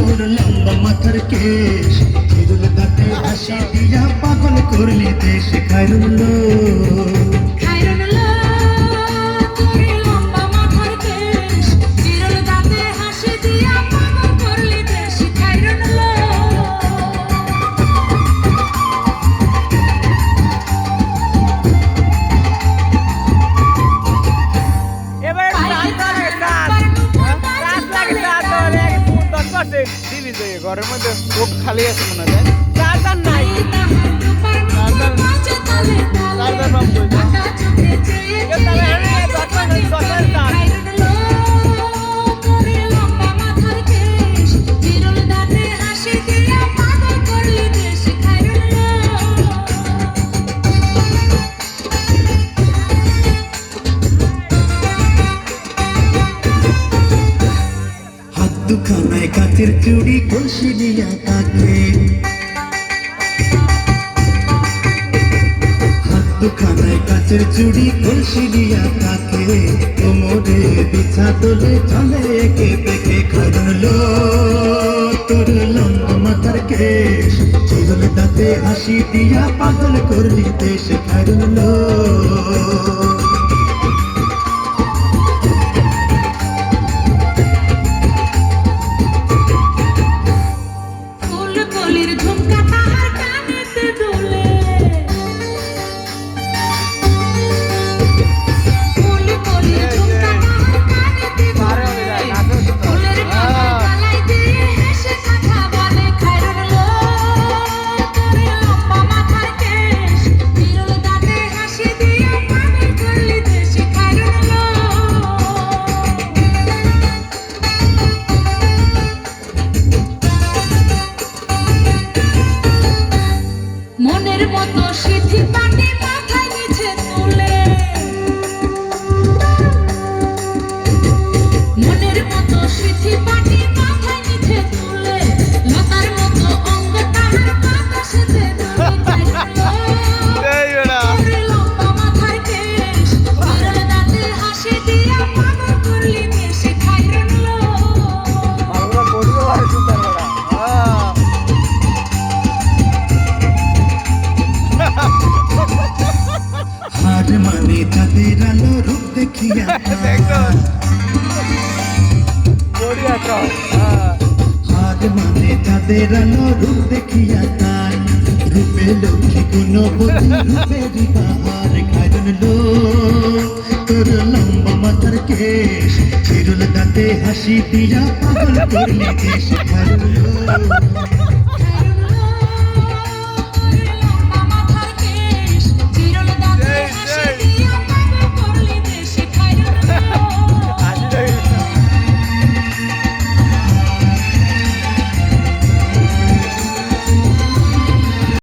তোর লম্বা মাথার কেশ চিরুল দাঁতে হাসি দিয়া পাগল করলি দেশ খায়রুল্লো ঘরের মধ্যে চোখ খালি আছে মনে হয় চার্জার নাই চার্জার পাম্প দুখানায় কাচের চুড়ি কলসি দিয়া তাকে হাত দুখানায় কাচের চুড়ি কলসি দিয়া তাকে কোমরে বিছা তোলে চলে একে পেকে খারলো তোর লম্বা মাথার কেশ চিরুল দাঁতে হাসি দিয়া পাগল করলি দেশ খারলো মানে তাদের আলো রূপ দেখিয়া হাত মানে তাদের আলো রূপ দেখিয়া তাই রূপে লক্ষ্মী গুণবতী রূপেরই বাহার খায়রুল্লো তোর লম্বা মাথার কেশ চিরুল দাঁতে হাসি দিয়া পাগল করলি দেশ খায়রুল্লো